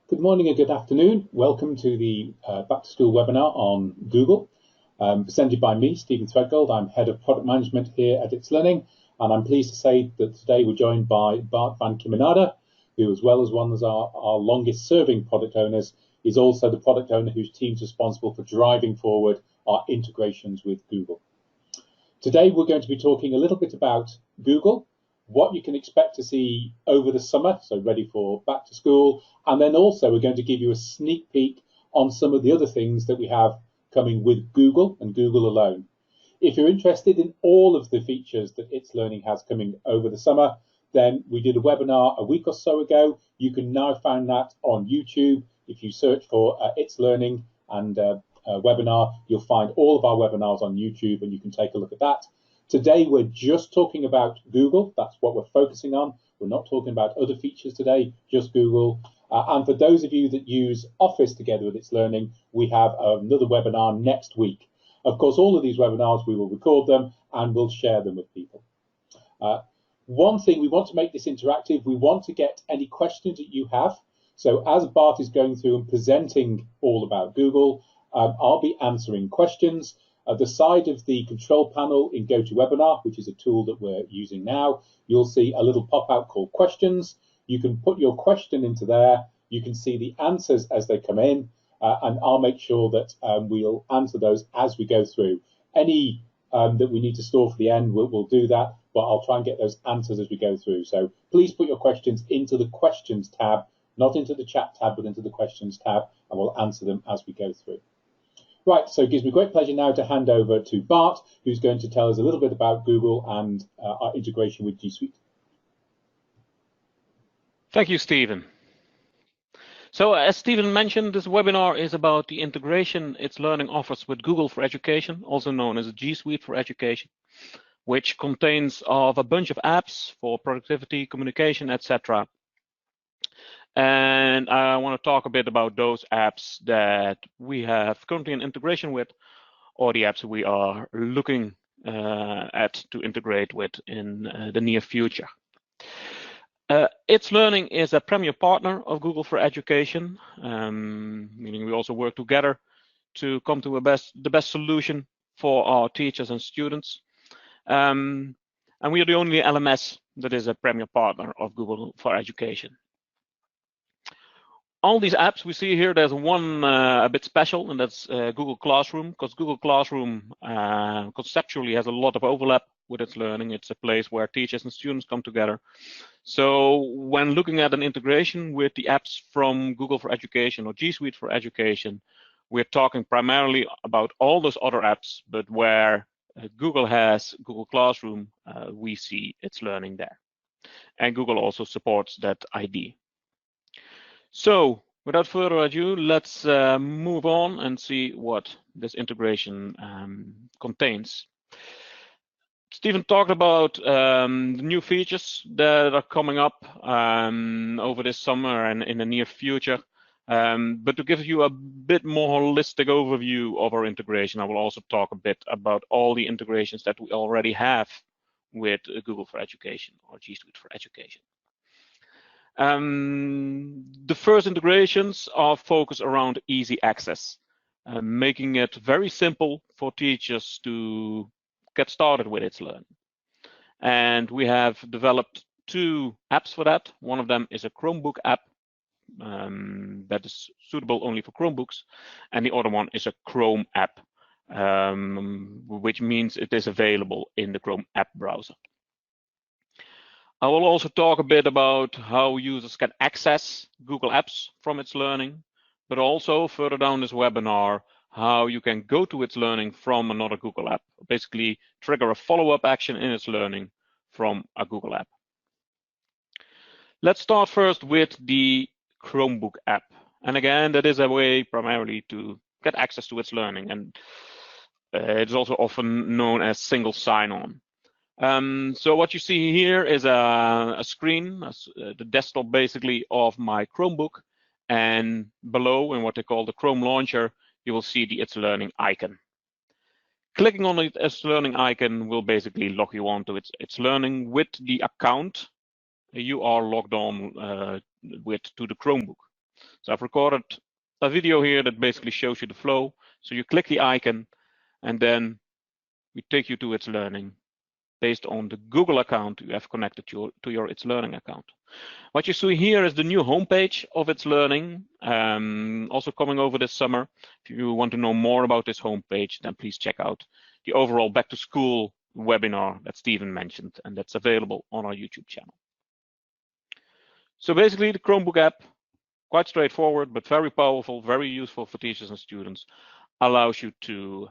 Good morning and good afternoon. Welcome to the Back to School webinar on Google, presented by me, Stephen Threadgold. I'm Head of Product Management here at itslearning, and I'm pleased to say that today we're joined by Bart van Kimenada, who, as well as one of our longest serving product owners, is also the product owner whose team's responsible for driving forward our integrations with Google. Today we're going to be talking a little bit about Google, what you can expect to see over the summer, so ready for back to school, and then also we're going to give you a sneak peek on some of the other things that we have coming with Google and Google alone. If you're interested in all of the features that itslearning has coming over the summer, then we did a webinar a week or so ago. You can now find that on YouTube. If you search for itslearning and webinar, you'll find all of our webinars on YouTube and you can take a look at that. Today, we're just talking about Google. That's what we're focusing on. We're not talking about other features today, just Google. And for those of you that use Office together with itslearning, we have another webinar next week. Of course, all of these webinars, we will record them and we'll share them with people. One thing, we want to make this interactive. We want to get any questions that you have. So as Bart is going through and presenting all about Google, I'll be answering questions. At the side of the control panel in GoToWebinar, which is a tool that we're using now, you'll see a little pop-out called questions. You can put your question into there. You can see the answers as they come in, and I'll make sure that we'll answer those as we go through. Any that we need to store for the end, we'll do that, but I'll try and get those answers as we go through. So please put your questions into the questions tab, not into the chat tab, but into the questions tab, and we'll answer them as we go through. Right, so it gives me great pleasure now to hand over to Bart, who's going to tell us a little bit about Google and our integration with G Suite. Thank you, Stephen. So as Stephen mentioned, this webinar is about the integration itslearning offers with Google for Education, also known as G Suite for Education, which contains of a bunch of apps for productivity, communication, etc. And I want to talk a bit about those apps that we have currently an integration with, or the apps we are looking at to integrate with in the near future. itslearning is a premier partner of Google for Education, meaning we also work together to come to the best solution for our teachers and students. And we are the only LMS that is a premier partner of Google for Education. All these apps we see here, there's one a bit special, and that's Google Classroom, because Google Classroom conceptually has a lot of overlap with itslearning. It's a place where teachers and students come together. So when looking at an integration with the apps from Google for Education or G Suite for Education, we're talking primarily about all those other apps, but where Google has Google Classroom, we see itslearning there. And Google also supports that ID. So without further ado, let's move on and see what this integration contains. Stephen talked about the new features that are coming up over this summer and in the near future. But to give you a bit more holistic overview of our integration, I will also talk a bit about all the integrations that we already have with Google for Education or G Suite for Education. The first integrations are focused around easy access, making it very simple for teachers to get started with itslearning. And we have developed two apps for that. One of them is a Chromebook app that is suitable only for Chromebooks, and the other one is a Chrome app, which means it is available in the Chrome app browser. I will also talk a bit about how users can access Google Apps from itslearning, but also further down this webinar, how you can go to itslearning from another Google app, basically trigger a follow-up action in itslearning from a Google app. Let's start first with the Chromebook app. And again, that is a way primarily to get access to itslearning, and it's also often known as single sign-on. So what you see here is a screen, the desktop basically of my Chromebook, and below in what they call the Chrome launcher, you will see the itslearning icon. Clicking on the itslearning icon will basically log you on to itslearning with the account you are logged on with to the Chromebook. So I've recorded a video here that basically shows you the flow. So you click the icon, and then we take you to It's Learning based on the Google account you have connected to your It's Learning account. What you see here is the new homepage of It's Learning, also coming over this summer. If you want to know more about this homepage, then please check out the overall Back to School webinar that Stephen mentioned, and that's available on our YouTube channel. So basically, the Chromebook app, quite straightforward, but very powerful, very useful for teachers and students, allows you to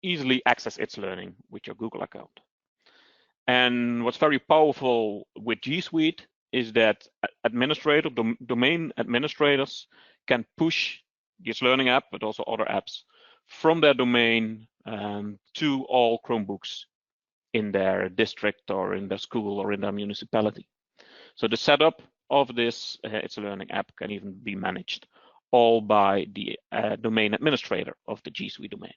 easily access It's Learning with your Google account. And what's very powerful with G Suite is that domain administrators can push the It's Learning app, but also other apps, from their domain to all Chromebooks in their district or in their school or in their municipality. So the setup of this It's Learning app can even be managed all by the domain administrator of the G Suite domain.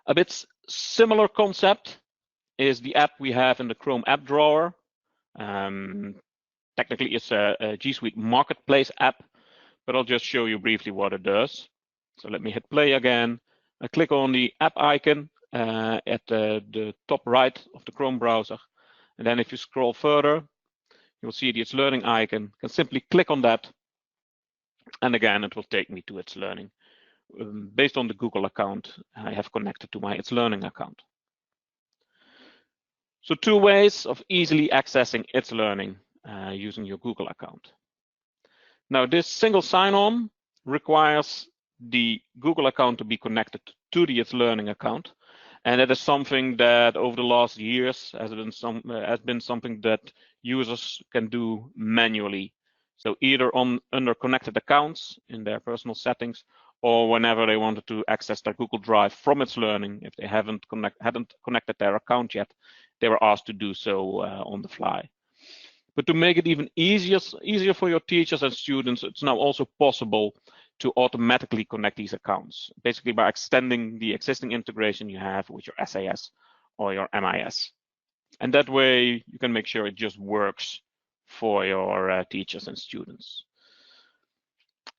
A bit similar concept is the app we have in the Chrome app drawer. Technically, it's a G Suite Marketplace app, but I'll just show you briefly what it does. So let me hit play again. I click on the app icon at the top right of the Chrome browser. And then if you scroll further, you'll see the It's Learning icon. You can simply click on that. And again, it will take me to It's Learning based on the Google account I have connected to my It's Learning account. So 2 ways of easily accessing It's Learning using your Google account. Now, this single sign-on requires the Google account to be connected to the It's Learning account. And that is something that over the last years has been something that users can do manually. So either under connected accounts in their personal settings, or whenever they wanted to access their Google Drive from It's Learning, if they hadn't connected their account yet, they were asked to do so on the fly. But to make it even easier for your teachers and students, it's now also possible to automatically connect these accounts, basically by extending the existing integration you have with your SAS or your MIS. And that way you can make sure it just works for your teachers and students.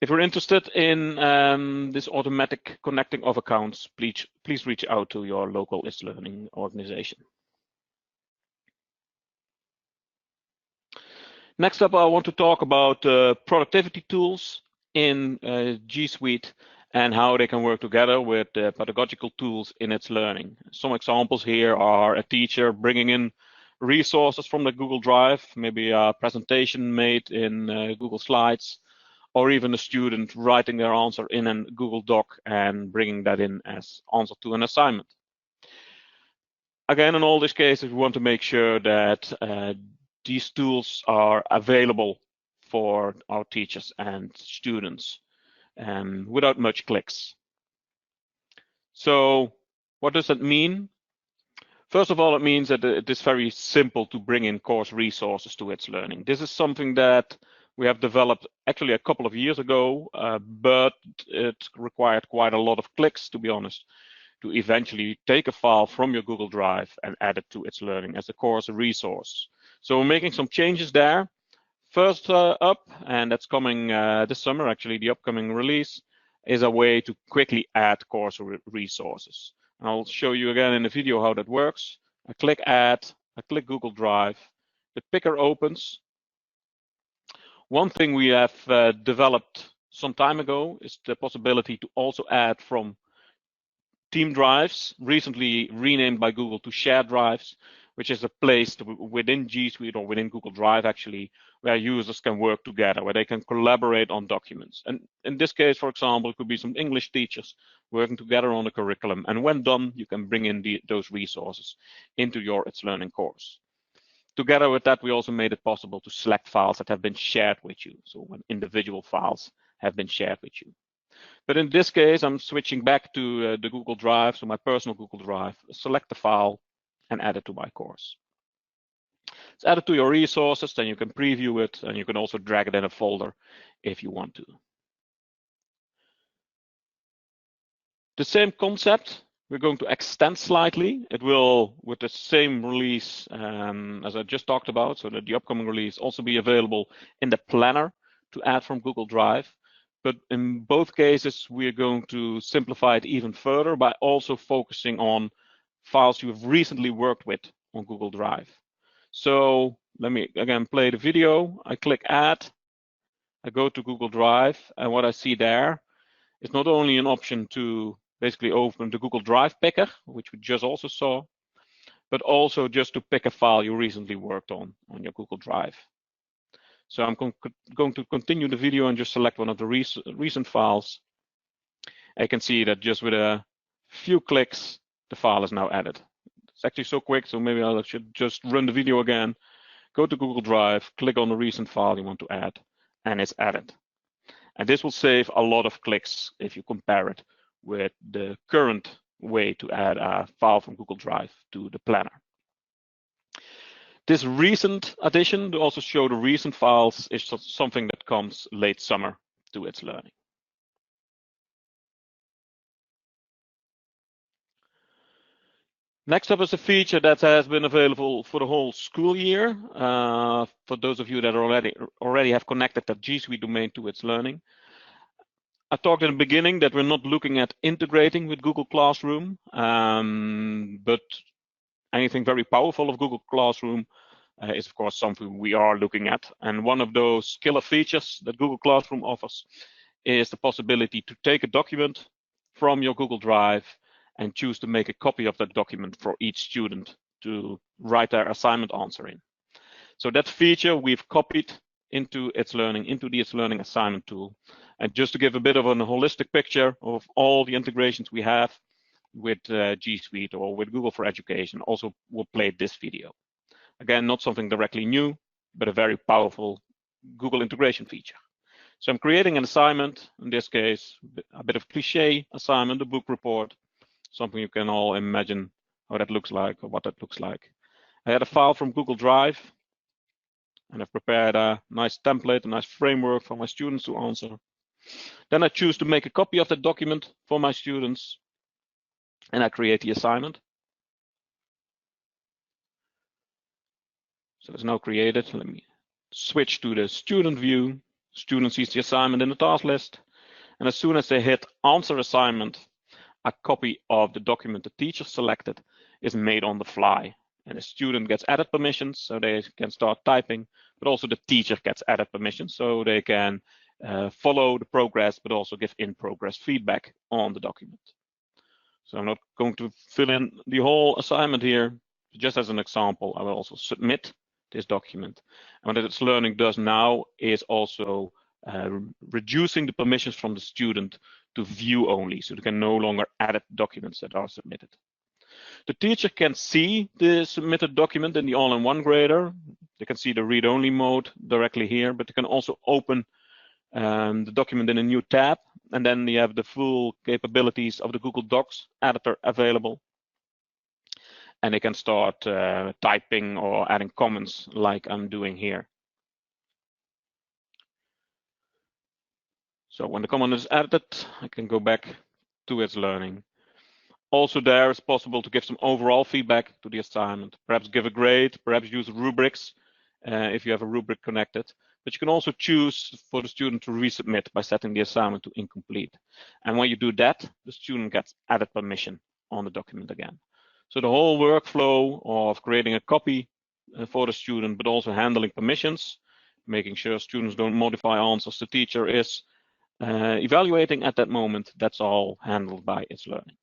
If you're interested in this automatic connecting of accounts, please reach out to your local It's Learning organization. Next up, I want to talk about productivity tools in G Suite and how they can work together with the pedagogical tools in It's Learning. Some examples here are a teacher bringing in resources from the Google Drive, maybe a presentation made in Google Slides, or even a student writing their answer in a Google Doc and bringing that in as answer to an assignment. Again, in all these cases, we want to make sure that these tools are available for our teachers and students without much clicks. So what does that mean? First of all, it means that it is very simple to bring in course resources to It's Learning. This is something that we have developed actually a couple of years ago, but it required quite a lot of clicks, to be honest, to eventually take a file from your Google Drive and add it to It's Learning as a course resource. So we're making some changes there. First up, and that's coming this summer, actually, the upcoming release, is a way to quickly add course resources. And I'll show you again in the video how that works. I click Add, I click Google Drive, the picker opens. One thing we have developed some time ago is the possibility to also add from Team Drives, recently renamed by Google to Shared Drives, which is a place within G Suite or within Google Drive, actually, where users can work together, where they can collaborate on documents. And in this case, for example, it could be some English teachers working together on a curriculum. And when done, you can bring in those resources into your It's Learning course. Together with that, we also made it possible to select files that have been shared with you. So when individual files have been shared with you. But in this case, I'm switching back to the Google Drive, so my personal Google Drive, select the file and add it to my course. It's added to your resources, then you can preview it, and you can also drag it in a folder if you want to. The same concept, we're going to extend slightly. It will, with the same release as I just talked about, so that the upcoming release also be available in the planner to add from Google Drive. But in both cases, we're going to simplify it even further by also focusing on files you have recently worked with on Google Drive. So let me again play the video. I click Add. I go to Google Drive, and what I see there is not only an option to basically open the Google Drive picker, which we just also saw, but also just to pick a file you recently worked on your Google Drive. So I'm going to continue the video and just select one of the recent files. I can see that just with a few clicks, the file is now added. It's actually so quick, so maybe I should just run the video again, go to Google Drive, click on the recent file you want to add, and it's added. And this will save a lot of clicks if you compare it with the current way to add a file from Google Drive to the planner. This recent addition to also show the recent files is something that comes late summer to itslearning. Next up is a feature that has been available for the whole school year. For those of you that already have connected that G Suite domain to itslearning. I talked in the beginning that we're not looking at integrating with Google Classroom, but anything very powerful of Google Classroom is of course something we are looking at. And one of those killer features that Google Classroom offers is the possibility to take a document from your Google Drive and choose to make a copy of that document for each student to write their assignment answer in. So that feature we've copied into itslearning, into the itslearning assignment tool. And just to give a bit of a holistic picture of all the integrations we have with G Suite or with Google for Education, also we'll play this video. Again, not something directly new, but a very powerful Google integration feature. So I'm creating an assignment, in this case, a bit of cliche assignment, a book report, something you can all imagine how that looks like or what that looks like. I had a file from Google Drive, and I've prepared a nice template, a nice framework for my students to answer. Then I choose to make a copy of that document for my students, and I create the assignment. So it's now created. Let me switch to the student view. Student sees the assignment in the task list. And as soon as they hit answer assignment, a copy of the document the teacher selected is made on the fly. And the student gets added permissions, so they can start typing, but also the teacher gets added permissions, so they can follow the progress, but also give in-progress feedback on the document. So I'm not going to fill in the whole assignment here. Just as an example, I will also submit this document. And what itslearning does now is also reducing the permissions from the student to view only, so they can no longer edit documents that are submitted. The teacher can see the submitted document in the all-in-one grader. They can see the read-only mode directly here, but they can also open the document in a new tab, and then you have the full capabilities of the Google Docs editor available. And they can start typing or adding comments like I'm doing here. So when the comment is edited, I can go back to itslearning. Also there it's possible to give some overall feedback to the assignment, perhaps give a grade, perhaps use rubrics if you have a rubric connected. But you can also choose for the student to resubmit by setting the assignment to incomplete. And when you do that, the student gets added permission on the document again. So the whole workflow of creating a copy for the student, but also handling permissions, making sure students don't modify answers the teacher is evaluating at that moment, that's all handled by itslearning.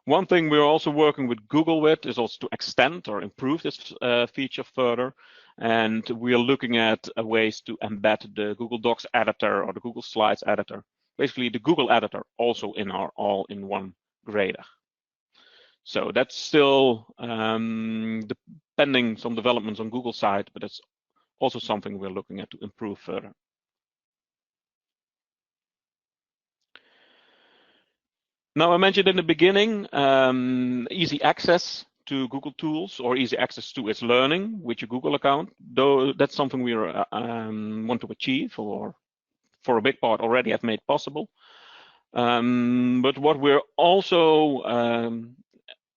One thing we're also working with Google with is also to extend or improve this feature further. And we are looking at ways to embed the Google Docs editor or the Google Slides editor, basically the Google editor, also in our all-in-one grader. So that's still pending some developments on Google side, but it's also something we're looking at to improve further. Now, I mentioned in the beginning, easy access to Google tools or easy access to itslearning with your Google account. Though that's something we want to achieve, or for a big part already have made possible. But what we're also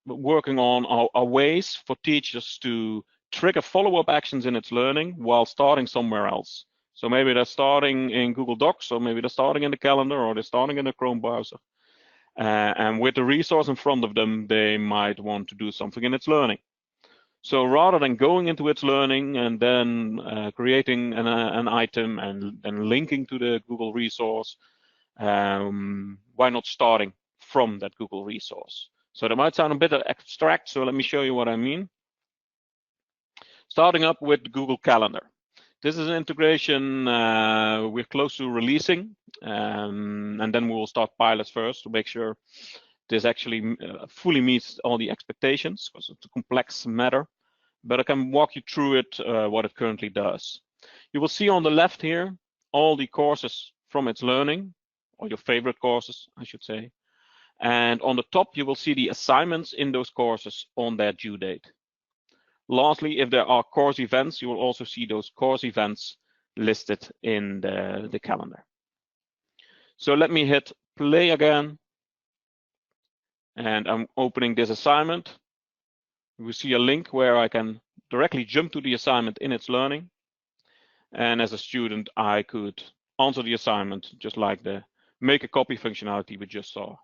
working on are ways for teachers to trigger follow-up actions in itslearning while starting somewhere else. So maybe they're starting in Google Docs, or maybe they're starting in the calendar, or they're starting in the Chrome browser. And with the resource in front of them, they might want to do something in itslearning. So rather than going into itslearning and then creating an item and then linking to the Google resource, why not starting from that Google resource? So that might sound a bit abstract, so let me show you what I mean. Starting up with Google Calendar. This is an integration we're close to releasing, and then we will start pilots first to make sure this actually fully meets all the expectations, because it's a complex matter. But I can walk you through it, what it currently does. You will see on the left here all the courses from itslearning, or your favorite courses, I should say. And on the top, you will see the assignments in those courses on their due date. Lastly, if there are course events, you will also see those course events listed in the calendar. So let me hit play again. And I'm opening this assignment. We see a link where I can directly jump to the assignment in itslearning. And as a student, I could answer the assignment just like the make a copy functionality we just saw.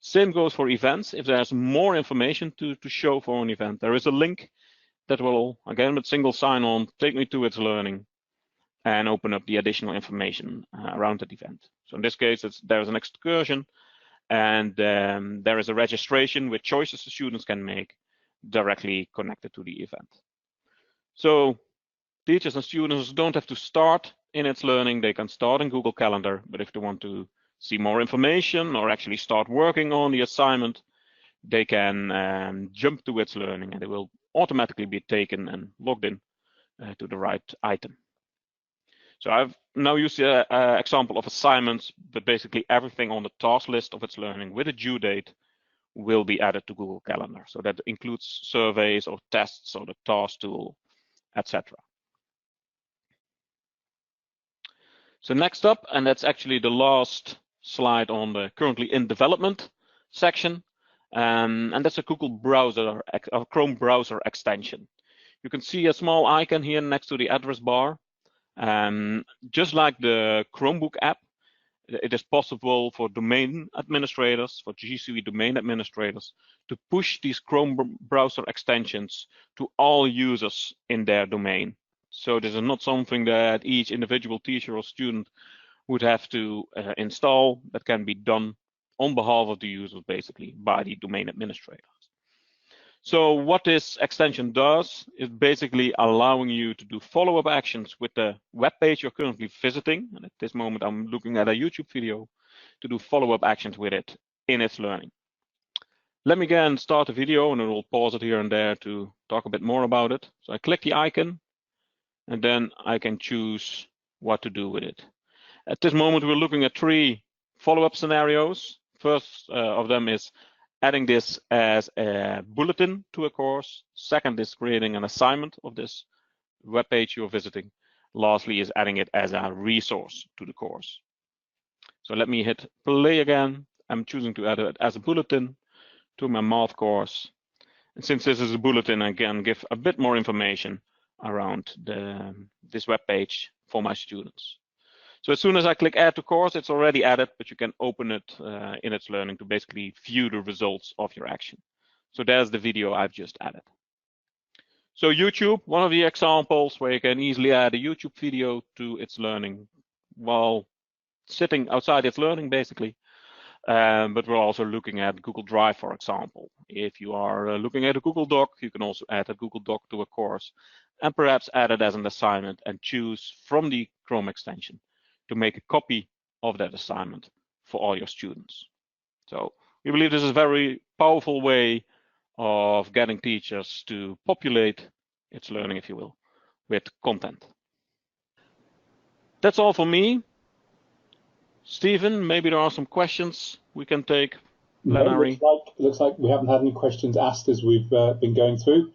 Same goes for events. If there's more information to show for an event, there is a link that will, again, with single sign-on, take me to itslearning and open up the additional information around that event. So in this case, there's an excursion, and there is a registration with choices the students can make directly connected to the event. So teachers and students don't have to start in itslearning. They can start in Google Calendar, but if they want to see more information or actually start working on the assignment, they can jump to itslearning, and they will automatically be taken and logged in to the right item. So I've now used the example of assignments, but basically everything on the task list of itslearning with a due date will be added to Google Calendar. So that includes surveys or tests or the task tool, etc. So next up, and that's actually the last slide on the currently in development section, and that's a Google browser, a Chrome browser extension. You can see a small icon here next to the address bar. Just like the Chromebook app, it is possible for domain administrators, for G Suite domain administrators, to push these Chrome browser extensions to all users in their domain. So this is not something that each individual teacher or student would have to install. That can be done on behalf of the users, basically, by the domain administrators. So what this extension does is basically allowing you to do follow-up actions with the web page you're currently visiting. And at this moment, I'm looking at a YouTube video to do follow-up actions with it in itslearning. Let me again start the video, and then we'll pause it here and there to talk a bit more about it. So I click the icon, and then I can choose what to do with it. At this moment, we're looking at 3 follow-up scenarios. First of them is adding this as a bulletin to a course. Second is creating an assignment of this web page you're visiting. Lastly is adding it as a resource to the course. So let me hit play again. I'm choosing to add it as a bulletin to my math course. And since this is a bulletin, I can give a bit more information around this web page for my students. So as soon as I click add to course, it's already added, but you can open it in itslearning to basically view the results of your action. So there's the video I've just added. So YouTube, one of the examples where you can easily add a YouTube video to itslearning while sitting outside itslearning, basically. But we're also looking at Google Drive, for example. If you are looking at a Google Doc, you can also add a Google Doc to a course and perhaps add it as an assignment and choose from the Chrome extension to make a copy of that assignment for all your students. So we believe this is a very powerful way of getting teachers to populate itslearning, if you will, with content. That's all for me. Stephen, maybe there are some questions we can take. No, looks like we haven't had any questions asked as we've been going through.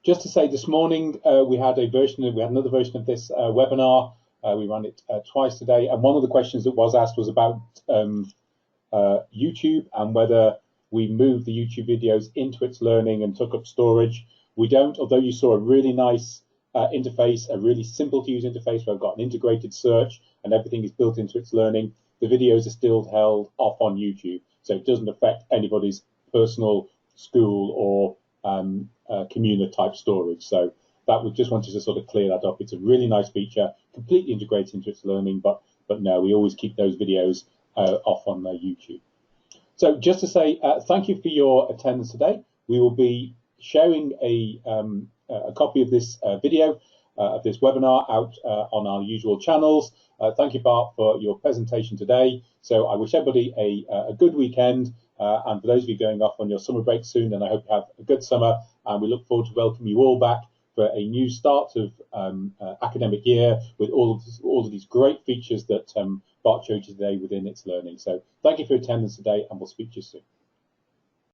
Just to say, this morning we had another version of this webinar. We ran it twice today, and one of the questions that was asked was about YouTube and whether we moved the YouTube videos into itslearning and took up storage. We don't, although you saw a really nice interface, a really simple to use interface where I've got an integrated search and everything is built into its learning. The videos are still held off on YouTube, so it doesn't affect anybody's personal, school, or communal type storage. So that we just wanted to sort of clear that up. It's a really nice feature, completely integrated into its learning, but no, we always keep those videos off on YouTube. So just to say thank you for your attendance today. We will be sharing a copy of this video of this webinar out on our usual channels. Thank you, Bart, for your presentation today. So I wish everybody a good weekend, and for those of you going off on your summer break soon, then I hope you have a good summer, and we look forward to welcoming you all back for a new start of academic year with all of these great features that Bart showed you today within its learning. So thank you for your attendance today, and we'll speak to you soon.